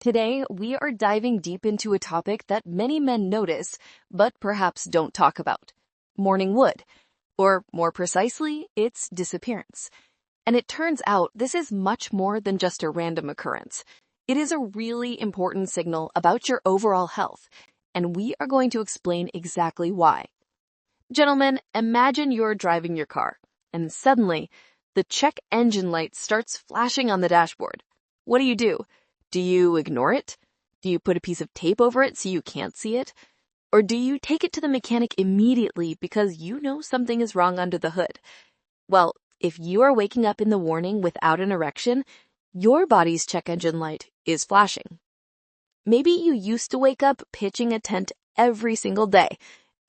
Today, we are diving deep into a topic that many men notice, but perhaps don't talk about. Morning wood. Or more precisely, its disappearance. And it turns out this is much more than just a random occurrence. It is a really important signal about your overall health, and we are going to explain exactly why. Gentlemen, imagine you're driving your car, and suddenly, the check engine light starts flashing on the dashboard. What do? Do you ignore it? Do you put a piece of tape over it so you can't see it? Or do you take it to the mechanic immediately because you know something is wrong under the hood? Well, if you are waking up in the morning without an erection, your body's check engine light is flashing. Maybe you used to wake up pitching a tent every single day,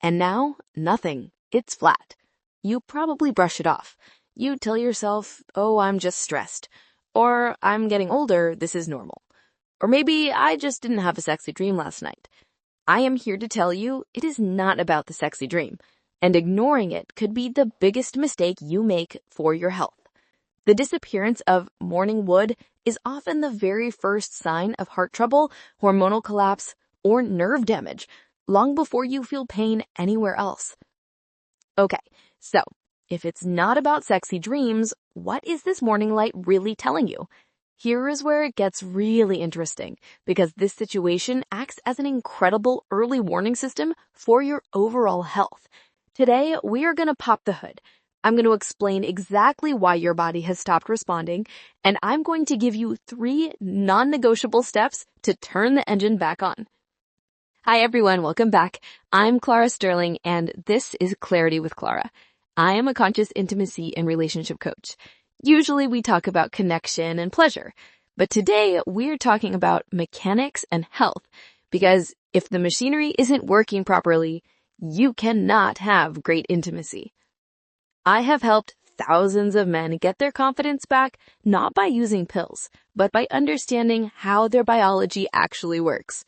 and now nothing. It's flat. You probably brush it off. You tell yourself, oh, I'm just stressed. Or I'm getting older, this is normal. Or maybe I just didn't have a sexy dream last night. I am here to tell you it is not about the sexy dream, and ignoring it could be the biggest mistake you make for your health. The disappearance of morning wood is often the very first sign of heart trouble, hormonal collapse, or nerve damage, long before you feel pain anywhere else. Okay, so if it's not about sexy dreams, what is this morning light really telling you? Here is where it gets really interesting, because this situation acts as an incredible early warning system for your overall health. Today, we are going to pop the hood. I'm going to explain exactly why your body has stopped responding, and I'm going to give you 3 non-negotiable steps to turn the engine back on. Hi everyone, welcome back. I'm Clara Sterling, and this is Clarity with Clara. I am a conscious intimacy and relationship coach. Usually we talk about connection and pleasure, but today we're talking about mechanics and health, because if the machinery isn't working properly, you cannot have great intimacy. I have helped thousands of men get their confidence back, not by using pills, but by understanding how their biology actually works.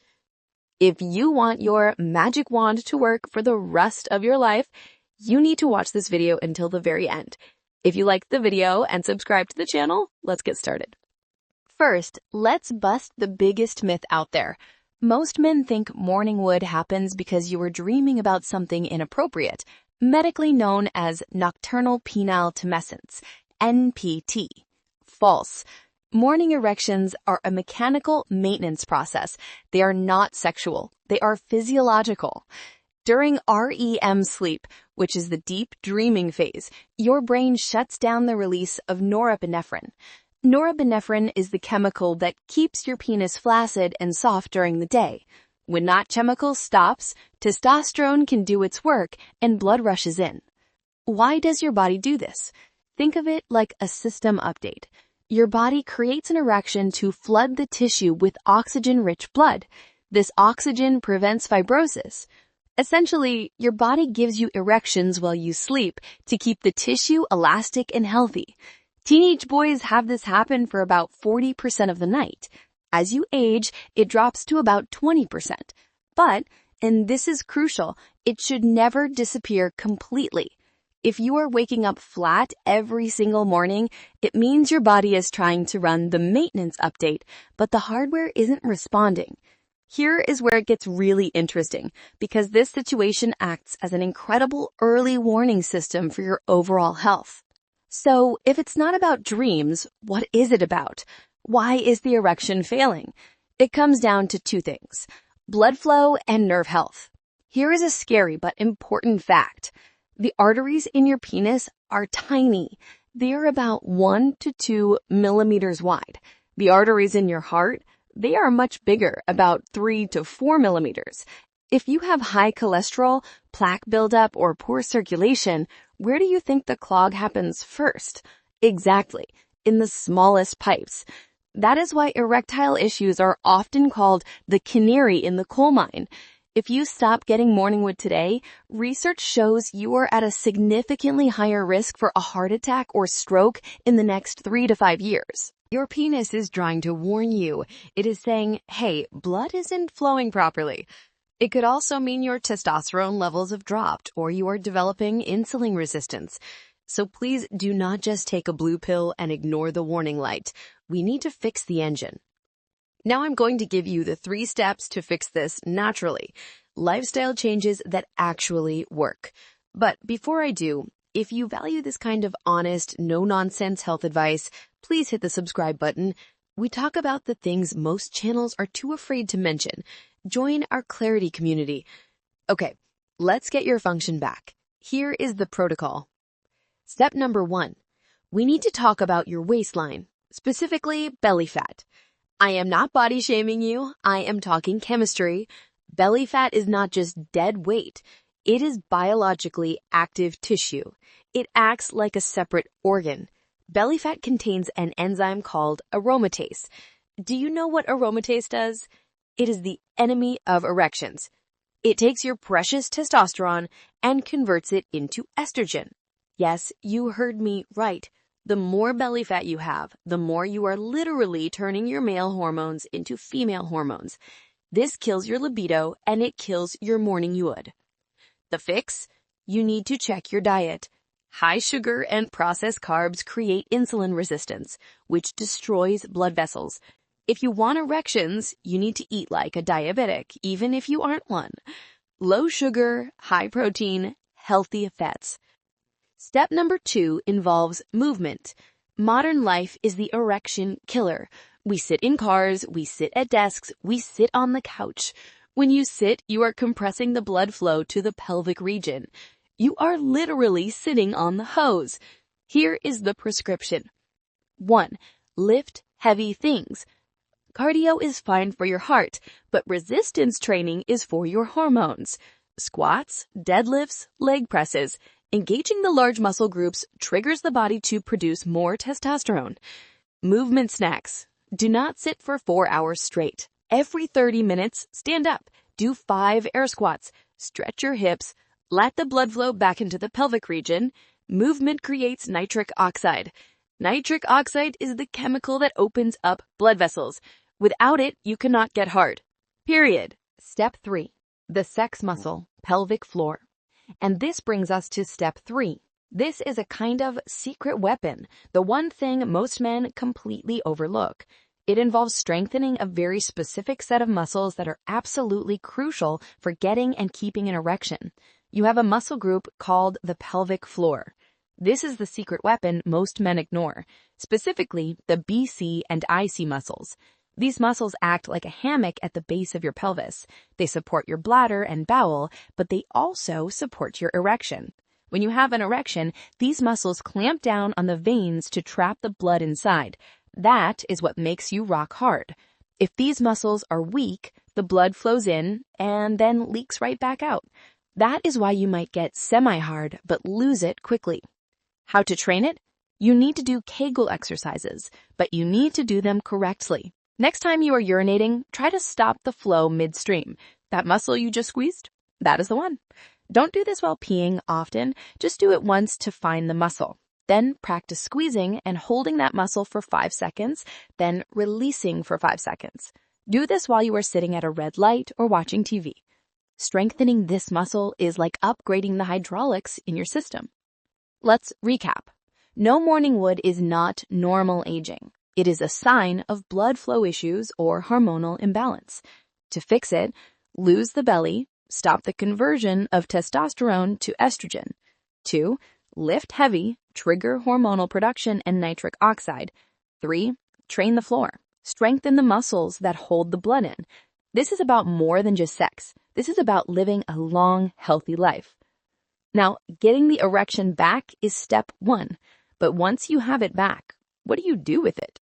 If you want your magic wand to work for the rest of your life, you need to watch this video until the very end. If you liked the video and subscribe to the channel, let's get started. First, let's bust the biggest myth out there. Most men think morning wood happens because you were dreaming about something inappropriate, medically known as Nocturnal Penile Tumescence, NPT. False. Morning erections are a mechanical maintenance process. They are not sexual. They are physiological. During REM sleep, which is the deep dreaming phase, your brain shuts down the release of norepinephrine. Norepinephrine is the chemical that keeps your penis flaccid and soft during the day. When that chemical stops, testosterone can do its work and blood rushes in. Why does your body do this? Think of it like a system update. Your body creates an erection to flood the tissue with oxygen-rich blood. This oxygen prevents fibrosis. Essentially, your body gives you erections while you sleep to keep the tissue elastic and healthy. Teenage boys have this happen for about 40% of the night. As you age, it drops to about 20%. But, and this is crucial, it should never disappear completely. If you are waking up flat every single morning, it means your body is trying to run the maintenance update, but the hardware isn't responding. Here is where it gets really interesting, because this situation acts as an incredible early warning system for your overall health. So, if it's not about dreams, what is it about? Why is the erection failing? It comes down to 2 things: blood flow and nerve health. Here is a scary but important fact. The arteries in your penis are tiny. They are about 1 to 2 millimeters wide. The arteries in your heart, they are much bigger, about 3 to 4 millimeters. If you have high cholesterol, plaque buildup, or poor circulation, where do you think the clog happens first? Exactly, in the smallest pipes. That is why erectile issues are often called the canary in the coal mine. If you stop getting morning wood today, research shows you are at a significantly higher risk for a heart attack or stroke in the next 3 to 5 years. Your penis is trying to warn you. It is saying, hey, blood isn't flowing properly. It could also mean your testosterone levels have dropped or you are developing insulin resistance. So please do not just take a blue pill and ignore the warning light. We need to fix the engine. Now I'm going to give you the 3 steps to fix this naturally. Lifestyle changes that actually work. But before I do, if you value this kind of honest, no-nonsense health advice, please hit the subscribe button. We talk about the things most channels are too afraid to mention. Join our Clarity community. Okay, let's get your function back. Here is the protocol. Step number 1. We need to talk about your waistline, specifically belly fat. I am not body shaming you. I am talking chemistry. Belly fat is not just dead weight. It is biologically active tissue. It acts like a separate organ. Belly fat contains an enzyme called aromatase. Do you know what aromatase does? It is the enemy of erections. It takes your precious testosterone and converts it into estrogen. Yes, you heard me right. The more belly fat you have, the more you are literally turning your male hormones into female hormones. This kills your libido and it kills your morning wood. The fix? You need to check your diet. High sugar and processed carbs create insulin resistance, which destroys blood vessels. If you want erections, you need to eat like a diabetic, even if you aren't one. Low sugar, high protein, healthy fats. Step number 2 involves movement. Modern life is the erection killer. We sit in cars, we sit at desks, we sit on the couch. When you sit, you are compressing the blood flow to the pelvic region. You are literally sitting on the hose. Here is the prescription. 1. Lift heavy things. Cardio is fine for your heart, but resistance training is for your hormones. Squats, deadlifts, leg presses. Engaging the large muscle groups triggers the body to produce more testosterone. Movement snacks. Do not sit for 4 hours straight. Every 30 minutes, stand up. Do 5 air squats. Stretch your hips. Let the blood flow back into the pelvic region. Movement creates nitric oxide. Nitric oxide is the chemical that opens up blood vessels. Without it, you cannot get hard. Period. Step 3. The sex muscle, pelvic floor. And this brings us to step 3. This is a kind of secret weapon, the one thing most men completely overlook. It involves strengthening a very specific set of muscles that are absolutely crucial for getting and keeping an erection. You have a muscle group called the pelvic floor. This is the secret weapon most men ignore, specifically the BC and IC muscles. These muscles act like a hammock at the base of your pelvis. They support your bladder and bowel, but they also support your erection. When you have an erection, these muscles clamp down on the veins to trap the blood inside. That is what makes you rock hard. If these muscles are weak, the blood flows in and then leaks right back out. That is why you might get semi-hard but lose it quickly. How to train it? You need to do Kegel exercises, but you need to do them correctly. Next time you are urinating, try to stop the flow midstream. That muscle you just squeezed, that is the one. Don't do this while peeing often. Just do it once to find the muscle. Then practice squeezing and holding that muscle for 5 seconds, then releasing for 5 seconds. Do this while you are sitting at a red light or watching TV. Strengthening this muscle is like upgrading the hydraulics in your system. Let's recap. No morning wood is not normal aging. It is a sign of blood flow issues or hormonal imbalance. To fix it, lose the belly, stop the conversion of testosterone to estrogen. 2. Lift heavy, trigger hormonal production and nitric oxide. 3. Train the floor. Strengthen the muscles that hold the blood in. This is about more than just sex. This is about living a long, healthy life. Now, getting the erection back is step 1. But once you have it back, what do you do with it?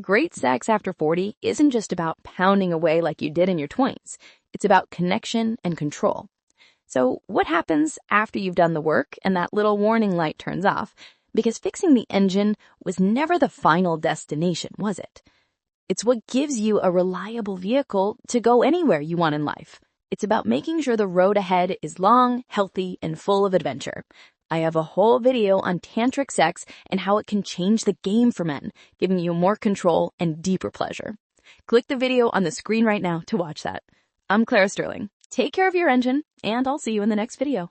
Great sex after 40 isn't just about pounding away like you did in your 20s. It's about connection and control. So what happens after you've done the work and that little warning light turns off? Because fixing the engine was never the final destination, was it? It's what gives you a reliable vehicle to go anywhere you want in life. It's about making sure the road ahead is long, healthy, and full of adventure. I have a whole video on tantric sex and how it can change the game for men, giving you more control and deeper pleasure. Click the video on the screen right now to watch that. I'm Clara Sterling. Take care of your engine, and I'll see you in the next video.